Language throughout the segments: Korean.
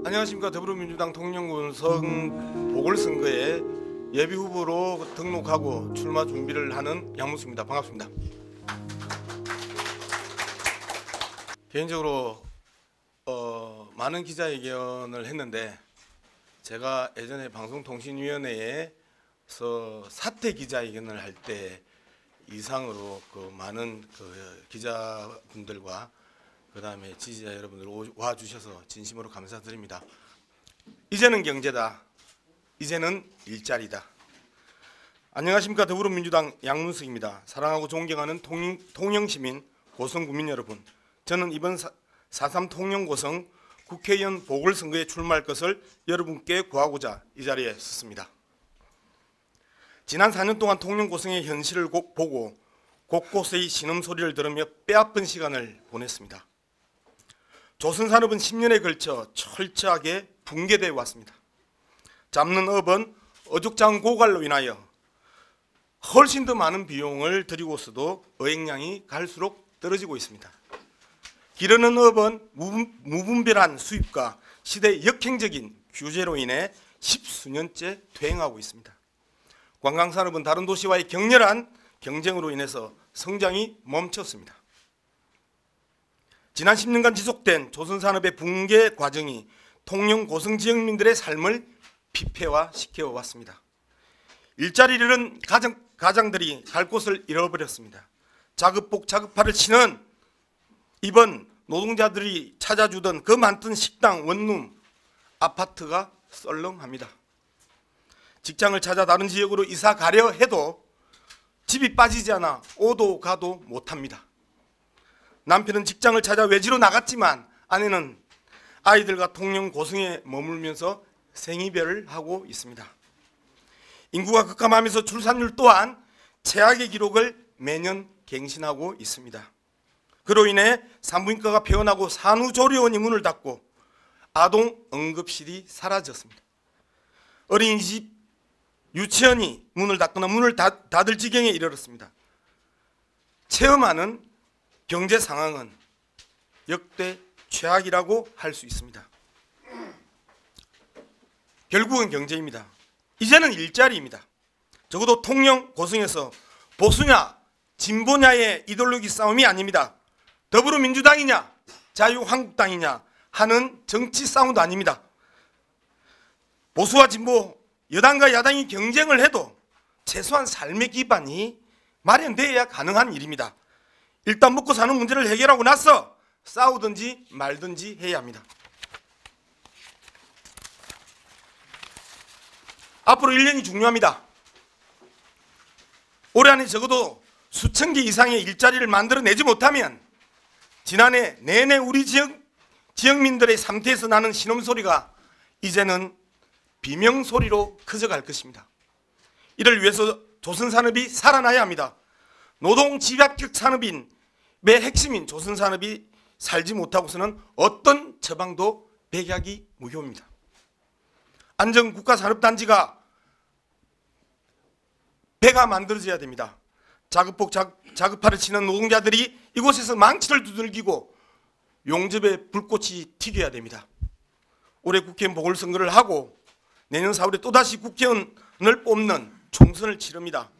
안녕하십니까. 더불어민주당 통영군성 보궐선거에 예비후보로 등록하고 출마 준비를 하는 양문수입니다. 반갑습니다. 개인적으로 많은 기자회견을 했는데 제가 예전에 방송통신위원회에서 사퇴 기자회견을 할 때 이상으로 많은 기자분들과 그다음에 지지자 여러분들 와주셔서 진심으로 감사드립니다. 이제는 경제다. 이제는 일자리다. 안녕하십니까. 더불어민주당 양문석입니다. 사랑하고 존경하는 통영시민 고성구민 여러분, 저는 이번 4.3 통영고성 국회의원 보궐선거에 출마할 것을 여러분께 구하고자 이 자리에 섰습니다. 지난 4년 동안 통영고성의 현실을 보고 곳곳의 신음소리를 들으며 빼앗은 시간을 보냈습니다. 조선산업은 10년에 걸쳐 철저하게 붕괴되어 왔습니다. 잡는 업은 어죽장 고갈로 인하여 훨씬 더 많은 비용을 들이고서도 어획량이 갈수록 떨어지고 있습니다. 기르는 업은 무분별한 수입과 시대의 역행적인 규제로 인해 십수년째 퇴행하고 있습니다. 관광산업은 다른 도시와의 격렬한 경쟁으로 인해서 성장이 멈췄습니다. 지난 10년간 지속된 조선산업의 붕괴 과정이 통영 고성 지역민들의 삶을 피폐화시켜 왔습니다. 일자리를 잃은 가장들이 갈 곳을 잃어버렸습니다. 자급복 자급파를 치는 이번 노동자들이 찾아주던 그 많던 식당, 원룸, 아파트가 썰렁합니다. 직장을 찾아 다른 지역으로 이사 가려 해도 집이 빠지지 않아 오도 가도 못합니다. 남편은 직장을 찾아 외지로 나갔지만 아내는 아이들과 통영 고성에 머물면서 생이별을 하고 있습니다. 인구가 급감하면서 출산율 또한 최악의 기록을 매년 갱신하고 있습니다. 그로 인해 산부인과가 폐원하고 산후조리원이 문을 닫고 아동 응급실이 사라졌습니다. 어린이집, 유치원이 문을 닫거나 문을 닫을 지경에 이르렀습니다. 체험하는 경제 상황은 역대 최악이라고 할 수 있습니다. 결국은 경제입니다. 이제는 일자리입니다. 적어도 통영 고성에서 보수냐 진보냐의 이데올로기 싸움이 아닙니다. 더불어민주당이냐 자유한국당이냐 하는 정치 싸움도 아닙니다. 보수와 진보, 여당과 야당이 경쟁을 해도 최소한 삶의 기반이 마련되어야 가능한 일입니다. 일단 먹고 사는 문제를 해결하고 나서 싸우든지 말든지 해야 합니다. 앞으로 1년이 중요합니다. 올해 안에 적어도 수천 개 이상의 일자리를 만들어내지 못하면 지난해 내내 우리 지역민들의 삶태에서 나는 신음소리가 이제는 비명소리로 커져갈 것입니다. 이를 위해서 조선산업이 살아나야 합니다. 노동 집약적 산업인 매 핵심인 조선산업이 살지 못하고서는 어떤 처방도 백약이 무효입니다. 안전국가산업단지가 배가 만들어져야 됩니다. 자급복 자급파를 치는 노동자들이 이곳에서 망치를 두들기고 용접에 불꽃이 튀겨야 됩니다. 올해 국회의원 보궐선거를 하고 내년 4월에 또다시 국회의원을 뽑는 총선을 치릅니다.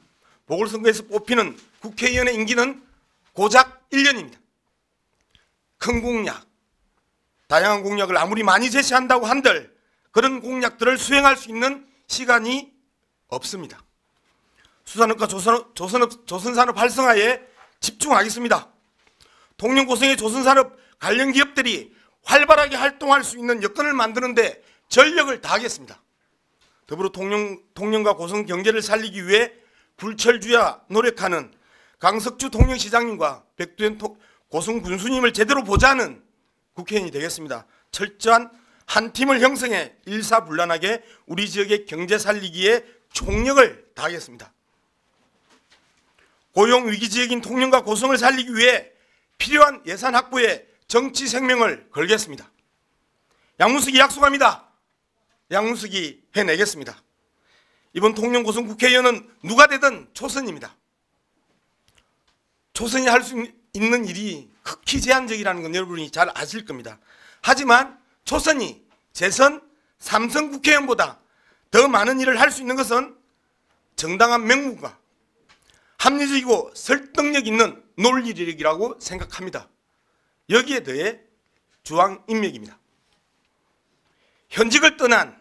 보궐선거에서 뽑히는 국회의원의 임기는 고작 1년입니다. 큰 공약, 다양한 공약을 아무리 많이 제시한다고 한들 그런 공약들을 수행할 수 있는 시간이 없습니다. 수산업과 조선산업 활성화에 집중하겠습니다. 통영고성의 조선산업 관련 기업들이 활발하게 활동할 수 있는 여건을 만드는 데 전력을 다하겠습니다. 더불어 통영과 고성 경제를 살리기 위해 불철주야 노력하는 강석주 통영시장님과 백두현 고성 군수님을 제대로 보자는 국회의원이 되겠습니다. 철저한 한 팀을 형성해 일사불란하게 우리 지역의 경제 살리기에 총력을 다하겠습니다. 고용위기 지역인 통영과 고성을 살리기 위해 필요한 예산 확보에 정치 생명을 걸겠습니다. 양문석이 약속합니다. 양문석이 해내겠습니다. 이번 통영 고성 국회의원은 누가 되든 초선입니다. 초선이 할 수 있는 일이 극히 제한적이라는 건 여러분이 잘 아실 겁니다. 하지만 초선이 재선 삼선 국회의원보다 더 많은 일을 할 수 있는 것은 정당한 명분과 합리적이고 설득력 있는 논리력이라고 생각합니다. 여기에 더해 주황인맥입니다. 현직을 떠난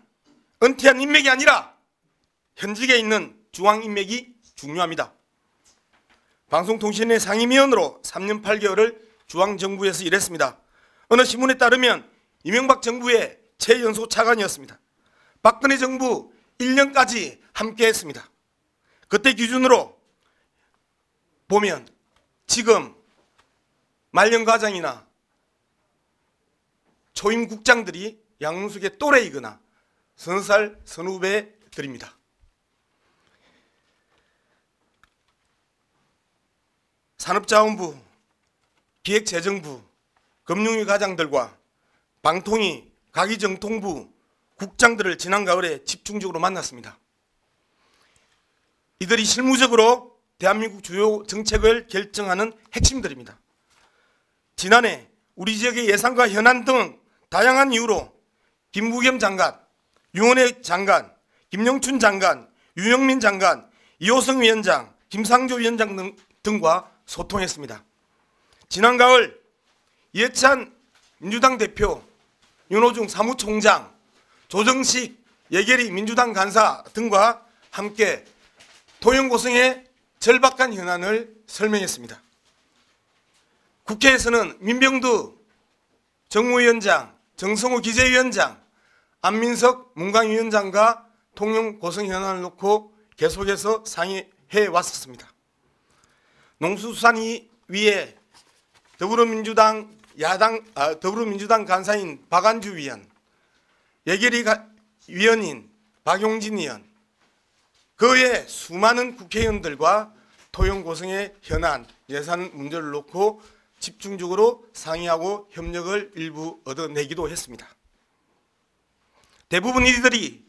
은퇴한 인맥이 아니라 현직에 있는 주황인맥이 중요합니다. 방송통신의 상임위원으로 3년 8개월을 중앙정부에서 일했습니다. 어느 신문에 따르면 이명박 정부의 최연소 차관이었습니다. 박근혜 정부 1년까지 함께했습니다. 그때 기준으로 보면 지금 말년과장이나 초임국장들이 양문숙의 또래이거나 서너 살 선후배들입니다. 산업자원부, 기획재정부, 금융위 과장들과 방통위, 가기정통부 국장들을 지난 가을에 집중적으로 만났습니다. 이들이 실무적으로 대한민국 주요 정책을 결정하는 핵심들입니다. 지난해 우리 지역의 예산과 현안 등 다양한 이유로 김부겸 장관, 유은혜 장관, 김영춘 장관, 유영민 장관, 이호성 위원장, 김상조 위원장 등과 소통했습니다. 지난 가을 이해찬 민주당 대표, 윤호중 사무총장, 조정식 예결위 민주당 간사 등과 함께 토영고성의 절박한 현안을 설명했습니다. 국회에서는 민병두 정무위원장, 정성호 기재위원장, 안민석 문광위원장과 통영고성 현안을 놓고 계속해서 상의해 왔었습니다. 농수산위에 더불어민주당 간사인 박안주 위원, 예결위 위원인 박용진 의원, 그 외 수많은 국회의원들과 토영고성의 현안, 예산 문제를 놓고 집중적으로 상의하고 협력을 일부 얻어내기도 했습니다. 대부분 이들이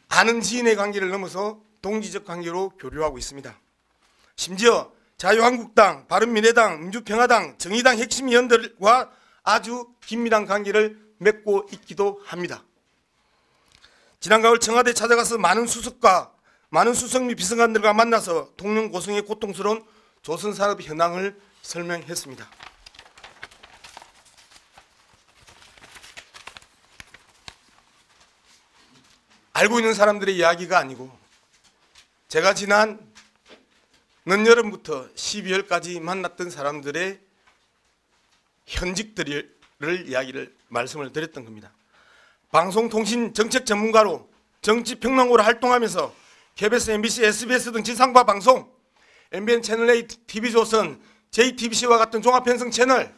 아는 지인의 관계를 넘어서 동지적 관계로 교류하고 있습니다. 심지어 자유한국당, 바른미래당, 민주평화당, 정의당 핵심 위원들과 아주 긴밀한 관계를 맺고 있기도 합니다. 지난 가을 청와대 찾아가서 많은 수석 및 비서관들과 만나서 통영고성의 고통스러운 조선산업 현황을 설명했습니다. 알고 있는 사람들의 이야기가 아니고 제가 지난 늦여름부터 12월까지 만났던 사람들의 현직들을 이야기를 말씀을 드렸던 겁니다. 방송통신 정책 전문가로 정치평론가로 활동하면서 KBS, MBC, SBS 등 지상파 방송, MBN 채널A, TV조선, JTBC와 같은 종합편성 채널,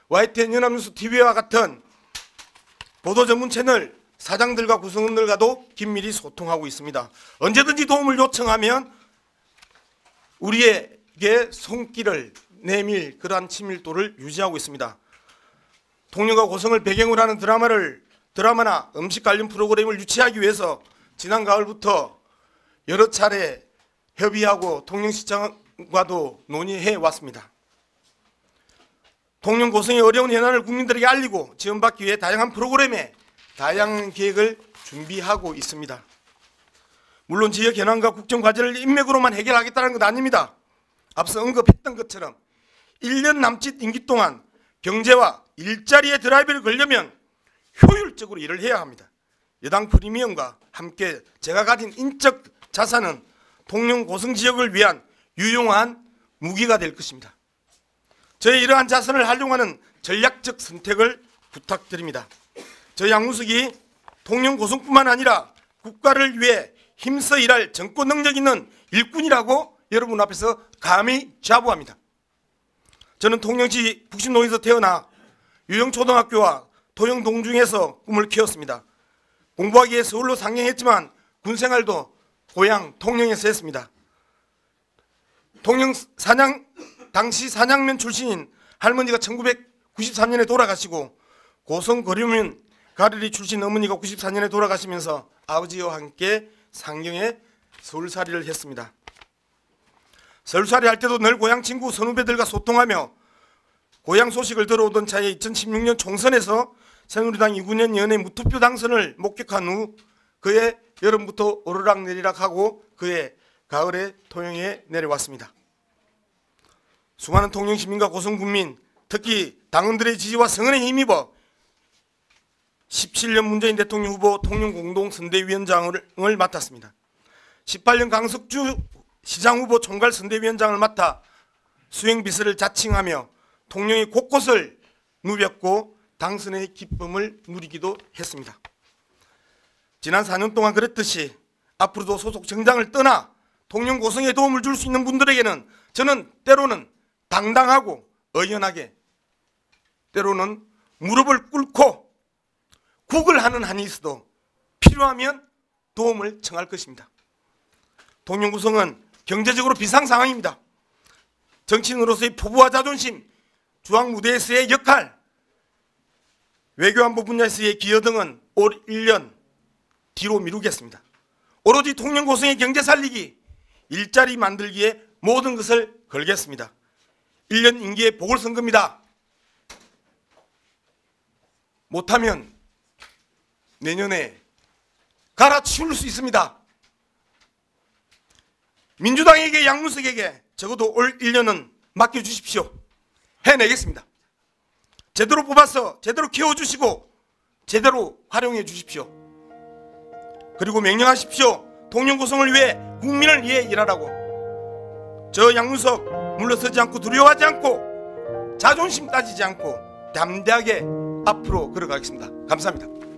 YTN 연합뉴스 TV와 같은 보도 전문 채널 사장들과 구성원들과도 긴밀히 소통하고 있습니다. 언제든지 도움을 요청하면 우리에게 손길을 내밀 그러한 친밀도를 유지하고 있습니다. 통영과 고성을 배경으로 하는 드라마나 음식 관련 프로그램을 유치하기 위해서 지난 가을부터 여러 차례 협의하고 통영시장과도 논의해 왔습니다. 통영 고성의 어려운 현안을 국민들에게 알리고 지원받기 위해 다양한 프로그램에 다양한 계획을 준비하고 있습니다. 물론 지역 현안과 국정 과제를 인맥으로만 해결하겠다는 것 아닙니다. 앞서 언급했던 것처럼 1년 남짓 임기 동안 경제와 일자리의 드라이브를 걸려면 효율적으로 일을 해야 합니다. 여당 프리미엄과 함께 제가 가진 인적 자산은 통영 고성 지역을 위한 유용한 무기가 될 것입니다. 저의 이러한 자산을 활용하는 전략적 선택을 부탁드립니다. 저희 양문숙이 통영 고성뿐만 아니라 국가를 위해 힘써 일할 정권 능력 있는 일꾼이라고 여러분 앞에서 감히 자부합니다. 저는 통영시 북신동에서 태어나 유영초등학교와 토영동중에서 꿈을 키웠습니다. 공부하기 위해 서울로 상경했지만 군생활도 고향 통영에서 했습니다. 통영 당시 산양면 출신인 할머니가 1993년에 돌아가시고 고성 거류면 가르리 출신 어머니가 94년에 돌아가시면서 아버지와 함께 상경에 서울살이를 했습니다. 서울살이 할 때도 늘 고향 친구 선후배들과 소통하며 고향 소식을 들어오던 차에 2016년 총선에서 새누리당 2구년 연의 무투표 당선을 목격한 후 그해 여름부터 오르락내리락하고 그해 가을에 통영에 내려왔습니다. 수많은 통영 시민과 고성군민, 특히 당원들의 지지와 성원에 힘입어 17년 문재인 대통령 후보 통영 공동선대위원장을 맡았습니다. 18년 강석주 시장 후보 총괄 선대위원장을 맡아 수행비서를 자칭하며 통영의 곳곳을 누볐고 당선의 기쁨을 누리기도 했습니다. 지난 4년 동안 그랬듯이 앞으로도 소속 정당을 떠나 통영 고성에 도움을 줄 수 있는 분들에게는 저는 때로는 당당하고 의연하게, 때로는 무릎을 꿇고 국을 하는 한이 있어도 필요하면 도움을 청할 것입니다. 통영 고성은 경제적으로 비상 상황입니다. 정치인으로서의 포부와 자존심, 중앙 무대에서의 역할, 외교안보 분야에서의 기여 등은 올 1년 뒤로 미루겠습니다. 오로지 통영 고성의 경제 살리기, 일자리 만들기에 모든 것을 걸겠습니다. 1년 임기의 보궐선거입니다. 못하면 내년에 갈아치울 수 있습니다. 민주당에게, 양문석에게 적어도 올 1년은 맡겨주십시오. 해내겠습니다. 제대로 뽑아서 제대로 키워주시고 제대로 활용해 주십시오. 그리고 명령하십시오. 통영 고성을 위해, 국민을 위해 일하라고. 저 양문석 물러서지 않고 두려워하지 않고 자존심 따지지 않고 담대하게 앞으로 걸어가겠습니다. 감사합니다.